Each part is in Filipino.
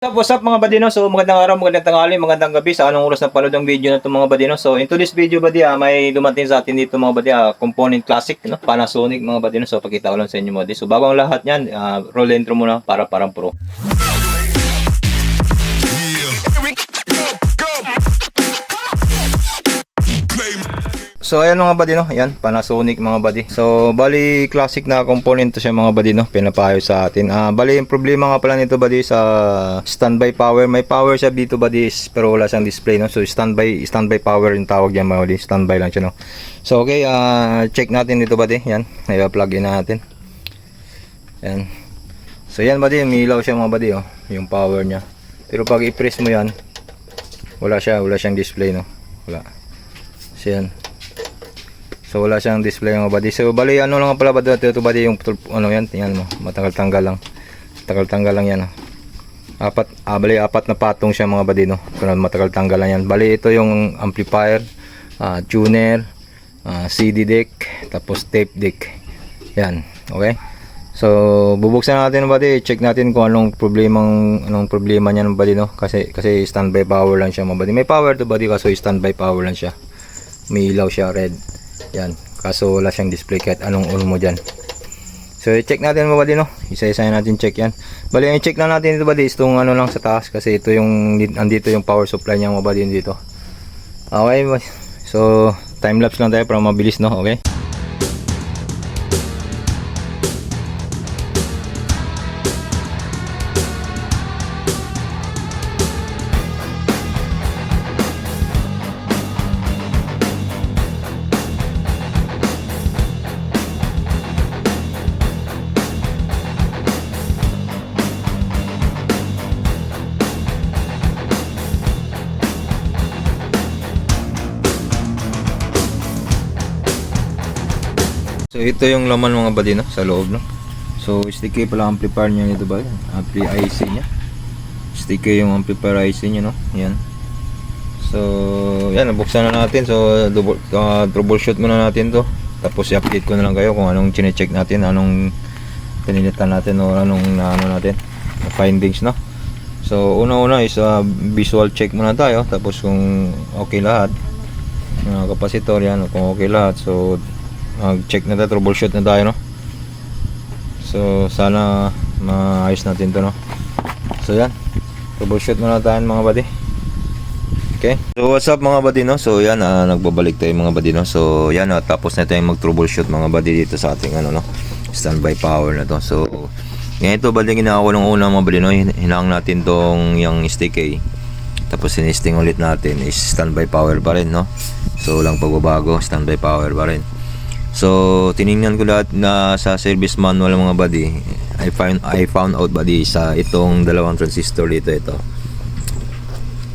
What's up mga badino? So magandang araw, magandang tanghali, magandang gabi sa anong oras na panood ang video na ito mga badino. So into this video badi may dumating sa atin dito mga badi component classic, no? Panasonic mga badino. So pakita ko lang sa inyo mga badi. So bago ang lahat niyan, roll intro muna para parang pro. So ayan mga buddy, no? Ayan, Panasonic mga buddy. So bali classic na component to siya mga buddy, no? Pinapayo sa atin. Bali yung problema nga pala nito buddy sa standby power. May power siya dito buddy, pero wala siyang display, no? So standby power yung tawag diyan mga buddy. Standby lang siya, no? So okay, check natin dito buddy. Yan, i-plug in natin. Yan. So yan buddy, umilaw siya mga buddy, oh, yung power niya. Pero pag i-press mo yan, wala siyang display, no? Wala. So yan. So wala siyang display mga buddy. So bali ano lang pala buddy ito buddy yung ano yan, tingnan mo, matagal tanggal lang. Tanggal lang yan. Bali apat na patong siya mga buddy, no. So matagal tanggal lang yan. Bali ito yung amplifier, tuner, CD deck, tapos tape deck. Yan, okay? So bubuksan natin buddy, check natin kung anong problema niya ng buddy, no. Kasi standby power lang siya mga buddy. May power to buddy kaso standby power lang siya. May ilaw siya red. Yan, kaso wala siyang display kahit anong on mo dyan. So i-check natin mga buddy, no. Isa-isa natin check yan. Bali i-check lang natin ito buddy, itong ano lang sa taas. Kasi ito yung, andito yung power supply niya mga buddy dito. Okay, so time lapse lang tayo para mabilis, no. Okay. So ito yung laman mga buddy, no, sa loob, no. So sticky pala amplifier niya ito ba? Ampli IC niya. Sticky yung amplifier IC niya, no. Yan. So yan, nabuksan na natin. So troubleshoot muna natin to. Tapos i-update ko na lang kayo kung anong chine-check natin, anong pinilitan natin o anong natin findings, no. So una is visual check muna tayo. Tapos kung okay lahat, kapasitor yan, kung okay lahat, so check na tayo, troubleshoot na tayo, no. So sana maayos natin to, no. So yan, troubleshoot muna tayo mga buddy. Okay, so what's up mga buddy, no. So yan, nagbabalik tayo mga buddy, no. So yan, tapos na tayong mag troubleshoot mga buddy dito sa ating ano, no, standby power na to. So ganito buddy, ginawa ko nung una mga buddy, no. Hinahang natin tong yung sticky, tapos sinisting ulit natin is standby power pa rin, no. So walang pagbabago, standby power pa rin. So tiningnan ko lahat na sa service manual mga buddy. I found out buddy sa itong dalawang transistor dito,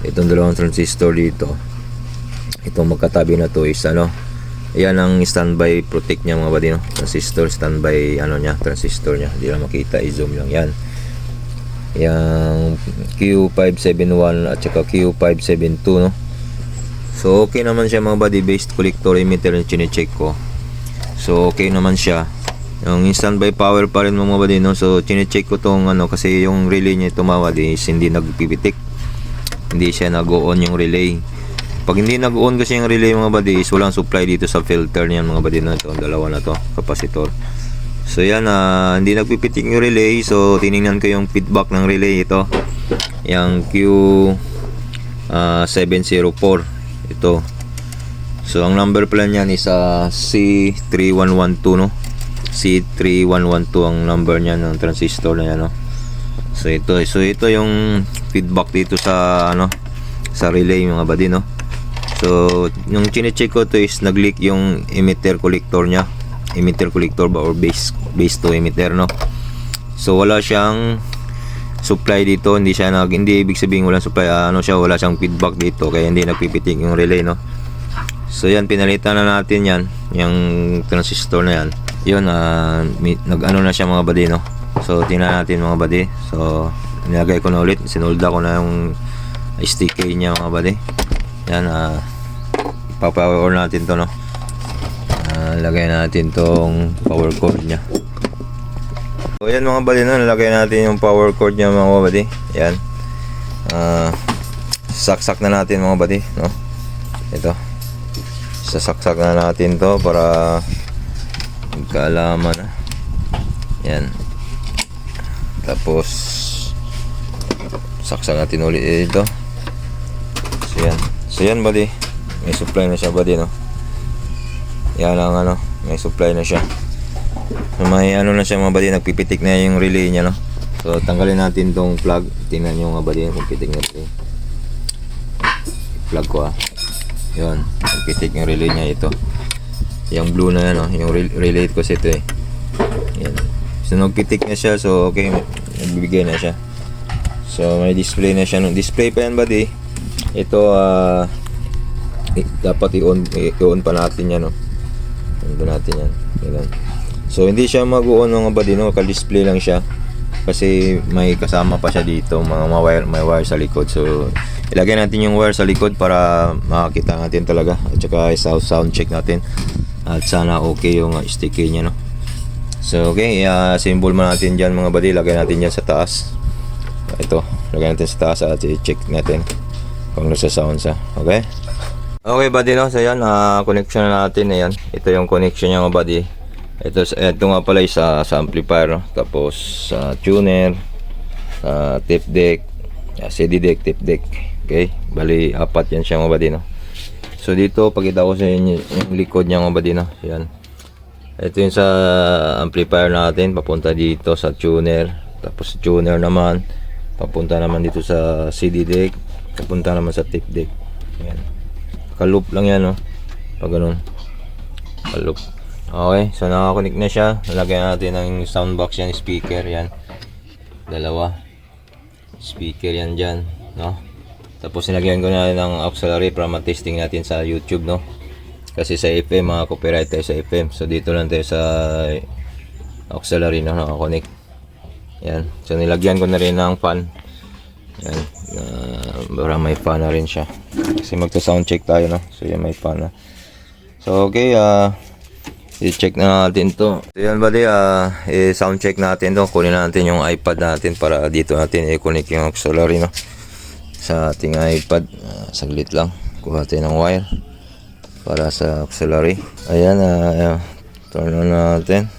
itong dalawang transistor dito, itong magkatabi na to is ano, yan ang standby protect niya mga buddy, no. Transistor standby ano niya, transistor niya, hindi lang makita, i-zoom lang yan. Yang Q571 at saka Q572, no. So okay naman siya mga buddy, based collector emitter na chine-check ko. So okay naman siya. Yung standby power pa rin mga buddy, no. So chine-check ko tong ano, kasi yung relay niya tumawad is hindi nagpipitik. Hindi siya nag-on yung relay. Pag hindi nag-on kasi yung relay mga buddy is walang supply dito sa filter niyan mga buddy, no. Ito, dalawa na to, kapasitor. So yan, hindi nagpipitik yung relay. So tiningnan ko yung feedback ng relay ito. Yung Q704 ito. So ang number pala niyan is C3112, no. C3112 ang number niya ng transistor na yan, no. So ito yung feedback dito sa ano, sa relay mga buddy, no. So yung chine-check ko to is nag-leak yung emitter collector niya. Emitter collector ba or base to emitter, no. So wala siyang supply dito, hindi ibig sabihin walang supply, wala siyang feedback dito, kaya hindi nagpipitik yung relay, no. So yan, pinalitan na natin yan, yung transistor na yan. Yun, nag-ano na siya mga buddy, no. So tingnan natin mga buddy. So nilagay ko na ulit, sinolda ko na yung sticker niya mga buddy. Yan, ipapower natin to, no. Lagay natin tong power cord niya. So yan mga buddy, no, nalagay natin yung power cord niya mga buddy. Yan. saksak na natin mga buddy, no? Ito, sasaksak na natin to para magkaalaman na. Yan. Tapos saksak natin ulit ito. So yan buddy, may supply na siya buddy, no? Yan ang ano, may supply na siya. So may ano na siya mga buddy, nagpipitik na yung relay niya, no? So tanggalin natin tong plug. Tingnan nyo mga buddy kung pitik na ito. Plug ko yun, nagpitik yung relay niya ito. Yung blue na yan, no? Yung relay ko ito eh. Yan. So nagpitik na siya, so okay, nagbibigay na siya. So may display na siya. Nung display pa yan buddy, ito dapat i-on pa natin yan, no? On natin yan. Ganun. So hindi siya mag-on mga buddy, no? Ka-display lang siya kasi may kasama pa siya dito, mga may wire sa likod. So ilagay natin yung wire sa likod para makakita natin talaga, at saka sound check natin at sana okay yung sticky niya, no? So okay, symbol mo natin dyan mga buddy, lagay natin dyan sa taas. Ito, lagay natin sa taas at i-check natin kung nasa sound sa. Okay? Okay buddy, no? So yan, connection na natin. Ayan, ito yung connection niya mga buddy. Ito nga pala sa amplifier, no? Tapos sa tuner, tape deck, CD deck, tape deck. Okay, bali apat yan siya mga buddy, no? So dito pakita ko sa inyo yung likod niya mga buddy, no? Yan, ito yung sa amplifier natin, papunta dito sa tuner. Tapos sa tuner naman papunta naman dito sa CD deck, papunta naman sa tape deck. Yan, ka-loop lang yan, no? Pag ganun, ka-loop. Okay, so nakakonect na siya. Lagyan natin ng soundbox yan, speaker yan, dalawa speaker yan dyan, no? Tapos nilagyan ko na ng auxiliary para ma-testing natin sa YouTube, no? Kasi sa FM, mga copyright tayo sa FM. So dito lang tayo sa auxiliary, no? Nakakonect. Yan, so nilagyan ko na rin ng fan. Yan, para may fan na rin siya kasi magta-sound check tayo, no? So yan, may fan na. So okay, i-check na natin to. So yan buddy, i-sound check natin to. Kunin natin yung iPad natin para dito natin i-connect yung auxiliary, no? Sa ating iPad. Saglit lang, kuha tayo ng wire para sa auxiliary. Ayan, turn on natin.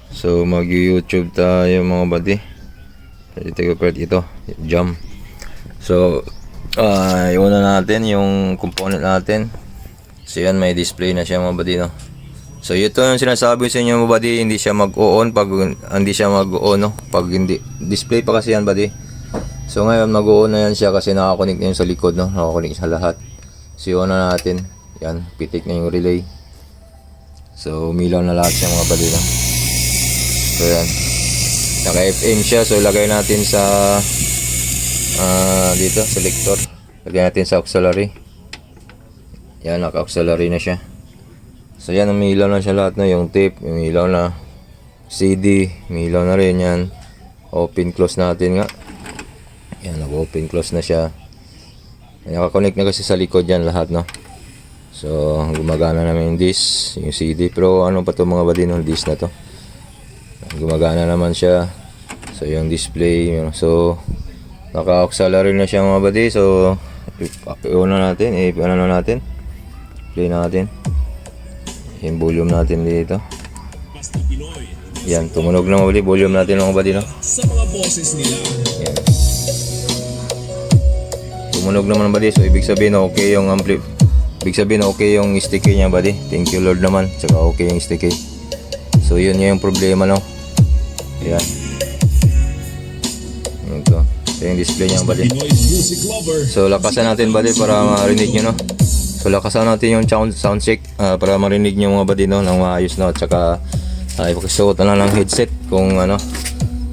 So mag-YouTube tayo mga buddy. Dito ito, jump. So iuna natin yung component natin. So yan, may display na siya mga buddy, no? So ito yung sinasabi sa inyo mga buddy, hindi siya mag-on pag hindi siya mag-on, no? Pag hindi display pa kasi yan buddy. So ngayon mag-on na yan siya kasi nakakonect na yun sa likod, no? Nakakonect sa lahat. So yun na natin. Yan, pitik na yung relay. So umilaw na lahat siya mga buddy, no? So yan, naka FM siya. So lagay natin sa dito, selector. Lagay natin sa auxiliary. Yan, naka auxiliary na siya. So yan, umilaw na siya lahat, no? Yung tape, umilaw na. CD, umilaw na rin yan. Open close natin nga. Yan, nag-open close na siya. Naka-connect na kasi sa likod yan lahat, no? So gumagana naman yung disc, yung CD. Pero ano pa to mga buddy, no? Disc na to. Gumagana naman siya. So yung display, so naka-auxiliary na siya mga buddy. So i-on na natin, i-ano natin, play natin yung volume natin dito. Yan, tumunog na mga buddy, volume natin mga buddy, no? Sa mga boses nila. Yan, tumunog naman buddy. So ibig sabihin okay yung ibig sabihin okay yung sticky niya buddy. Thank you Lord naman, saka okay yung sticky. So yun yung problema, no? Yan, ito yung display niya buddy. So lakasan natin buddy para marinig nyo, no? So lakasan natin yung sound check para marinig nyo mga buddy, no? Nang maayos, no? At saka ipagsuot na lang ng headset kung ano,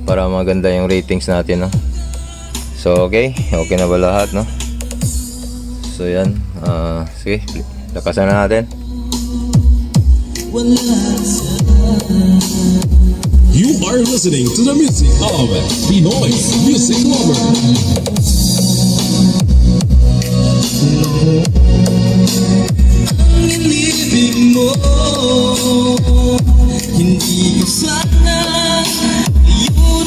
para maganda yung ratings natin, no? So okay na ba lahat, no? So yan, sige, lakasan na natin. You are listening to the music of Pinoy Music Lover. Ang inibig mo, hindi ko sana yun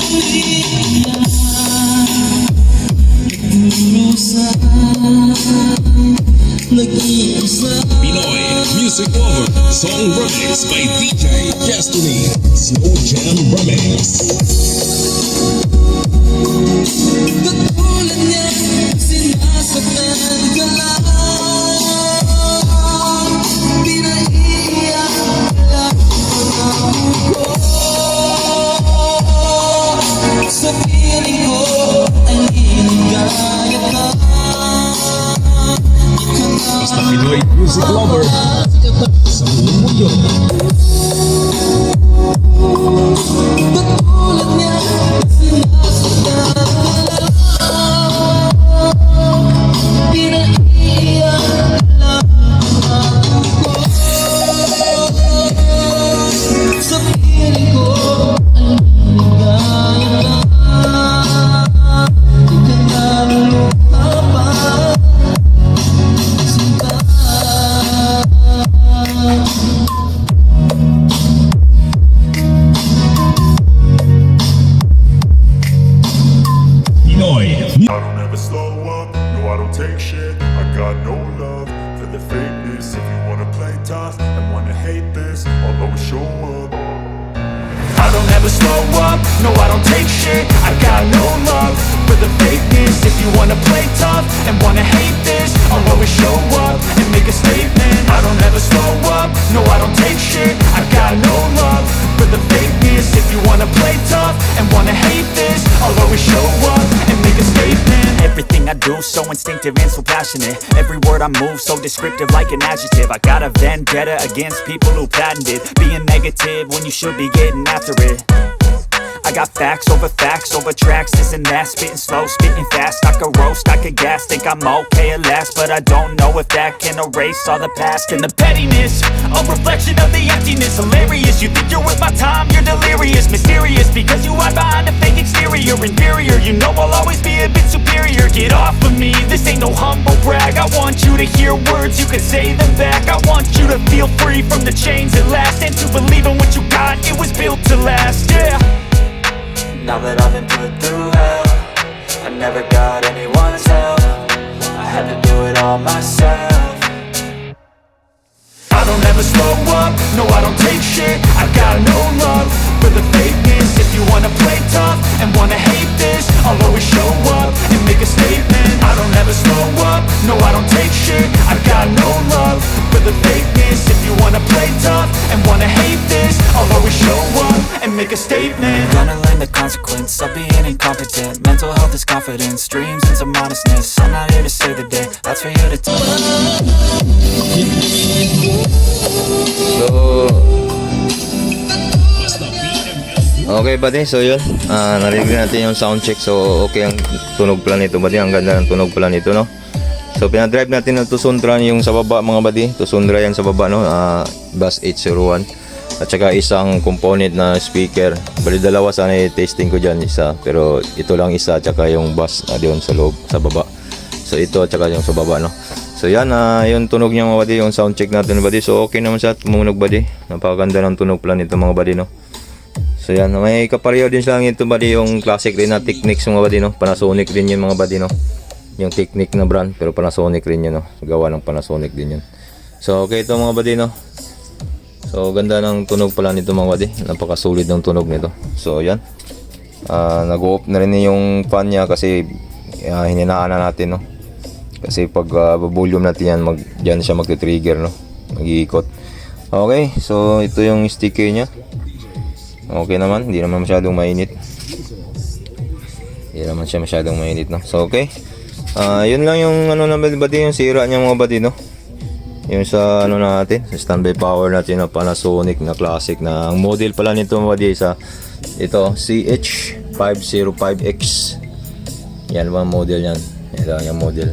Pinoy Music Lover Song Remix by DJ Destiny Slow Jam Remix. Katulad niya, sinasaktan ka lang. Pinaiiyak lang ako. Sa piling ko ay hinigayat ka. Basta Pinoy Music Lover sa buong mundo. Katulad niya, sinasaktan ka lang. Pinaiiyak lang ako. Sa piling ko ay hinigayat ka. Di ka naluluha pa. Pinoy I don't ever slow up, no I don't take shit. I got no love for the fakeness. If you wanna play tough and wanna hate this, I'll always show up. I don't ever slow up, no I don't take shit. I got no love for the fakeness. If you wanna play tough and wanna hate this, I'll always show up and make a statement. I don't ever slow up, no I don't take shit. I got no love for the fakeness. If you wanna play tough and wanna hate this, I'll always show up and make a statement. Everything I do so instinctive and so passionate. Every word I move so descriptive like an adjective. I got a vendetta against people who patented being negative when you should be getting after it. I got facts over tracks, this and that. Spitting slow, spitting fast. I could roast, I could gas. Think I'm okay at last, but I don't know if that can erase all the past. And the pettiness, a reflection of the emptiness. Hilarious, you think you're worth my time, you're delirious. Mysterious, because you hide behind a fake exterior. Inferior, you know I'll always be a bit superior. Get off of me, this ain't no humble brag. I want you to hear words, you can say them back. I want you to feel free from the chains at last, and to believe in what you got, it was built to last, yeah. Now that I've been put through hell, I never got anyone's help. I had to do it all myself. I don't ever slow up, no I don't take shit. I got no love for the fakeness. If you wanna play tough and wanna hate this, I'll always show up and make a statement. I don't ever slow up, no I don't take shit. I got no love for the fakeness. If you wanna play tough and wanna hate this, I'll always show up and make a statement. Gonna learn the consequence of being incompetent. Mental health is confidence, dreams and some honestness. I'm not here to save the day, that's for you to tell. Okay buddy, so yun, narinig natin yung sound check. So okay ang tunog pala nito buddy, ang ganda ng tunog pala nito, no. So pinadrive natin ng Tusundra yung sa baba mga buddy. Tusundra yan sa baba, no, Bass 801. At saka isang component na speaker. Bali dalawa sana i-testing ko dyan, isa. Pero ito lang isa, at saka yung bass doon sa loob, sa baba. So ito at saka yung sa baba, no. So yan, yung tunog niya mga buddy, yung sound check natin buddy. So okay naman siya, tumunog buddy. Napakaganda ng tunog pala nito mga buddy, no. So yan, may kapareho din siya ito buddy, yung classic rin na Technics mga buddy, no. Panasonic din yun mga buddy, no. Yung Technic na brand, pero Panasonic rin yun, no. Gawa ng Panasonic din yun. So okay ito mga buddy, no. So ganda ng tunog pala nito mga buddy. Napakasulit ng tunog nito. So yan, nag-off na rin yung fan niya kasi hininaan na natin, no. Kasi pag volume natin yan, dyan siya mag-trigger, no. Mag-iikot. Okay, so ito yung sticker niya. Okay naman, hindi naman masyadong mainit. Hindi naman siya masyadong mainit, no. So okay, yun lang yung ano na buddy, yung sira niya mga buddy, no. Yung sa ano natin, sa standby power natin na Panasonic na classic na. Ang model pala nito mga buddy sa ito CH505X. Yan ba model yan? Ito yung model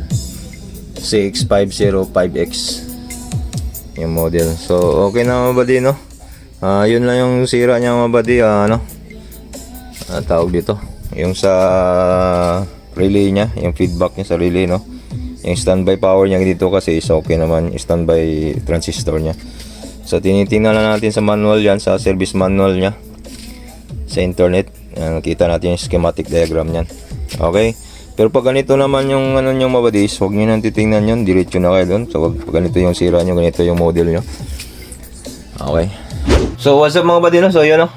CX505X yung model. So okay na mga buddy, no. Yun lang yung sira niya mga buddy, ano, tawag dito, yung sa relay niya, yung feedback niya sa relay, no. Yung standby power niya dito kasi is okay naman, standby transistor niya. So tinitingnan lang natin sa manual yan, sa service manual niya sa internet. Nakita natin yung schematic diagram niyan. Okay, Pero pag ganito naman yung ano nyo mga buddies, huwag nyo nang titingnan yun, diretso na kayo doon. So pag ganito yung sira nyo, ganito yung model nyo. Okay. So what's up mga buddy, no? So yun, no?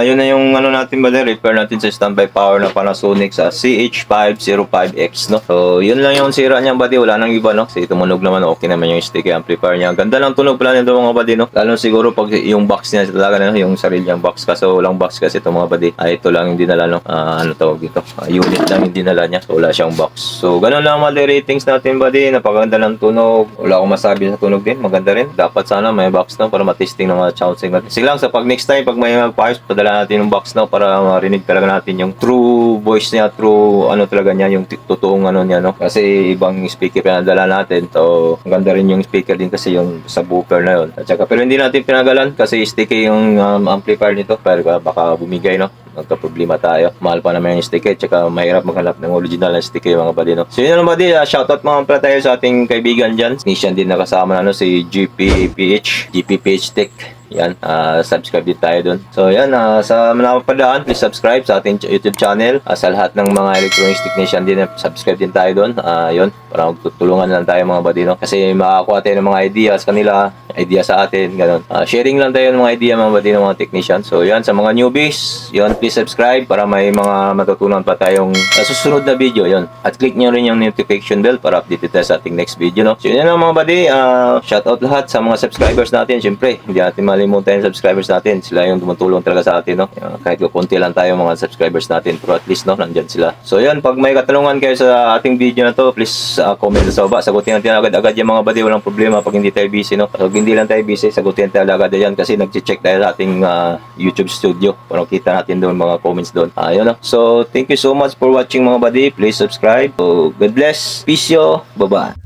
Yun na yung ano natin buddy, repair natin sa standby power na Panasonic sa CH505X, no? So yun lang yung sira niya buddy, wala nang iba, no? Kasi tumunog naman, okay naman yung sticky amplifier niya. Ganda lang tunog pala nito mga buddy, no? Lalo siguro pag yung box niya talaga, no? Yung sarili niyang box, kaso walang box kasi ito mga buddy. Ito lang yung dinala, no? Ano tawag dito? Unit lang yung dinala niya, so wala siyang box. So ganun lang mga ratings natin buddy, napakaganda ng tunog. Wala akong masabi sa tunog din, maganda rin. Dapat sana may box, no? Para matesting ng mga soundsing natin. Sige lang, sa pag next time, pag may magpa-ayos, padala natin yung box, no? Para marinig talaga natin yung true voice niya, true ano talaga niya, yung totoong ano niya, no? Kasi ibang speaker pinadala natin, so maganda rin yung speaker din kasi yung subwoofer na yun. At saka, pero hindi natin pinagalan kasi sticky yung amplifier nito, pero baka bumigay, no? Nagka-problema tayo. Mahal pa naman yung sticker, tsaka mahirap maghanap ng original na sticker mga buddy, no? So yun na buddy, shoutout mga pala tayo sa ating kaibigan dyan. Nishan din nakasama na, no? Si GPPH Tech. Yan, subscribe din tayo dun. So yan, sa manapadaan, please subscribe sa ating YouTube channel. Sa lahat ng mga electronics technician din, subscribe din tayo dun. Yun, para magtutulungan lang tayo mga buddy, no? Kasi makakuha tayo ng mga ideas kanila, idea sa atin, ganun. Sharing lang tayo ng mga idea mga buddy ng mga technician. So yan, sa mga newbies, yun, please subscribe para may mga matutunan pa tayong susunod na video, yun. At click nyo rin yung notification bell para updated tayo sa ating next video, no? So yun na mga buddy, shoutout lahat sa mga subscribers natin. Siyempre, hindi natin malimutan yung subscribers natin. Sila yung tumutulong talaga sa atin, no? Kahit konti lang tayo mga subscribers natin, pero at least, no, nandyan sila. So yun, pag may katanungan kayo sa ating video na to, please comment sa baba. Sagutin natin agad-agad yung mga buddy, walang problema pag hindi tayo busy, no? Pag hindi lang tayo busy, sagutin tayo agad yan kasi nag-check tayo sa ating YouTube studio. Para kita natin doon mga comments doon. Yun, no? So thank you so much for watching mga buddy. Please subscribe. So, God bless. Peace yo. Bye-bye.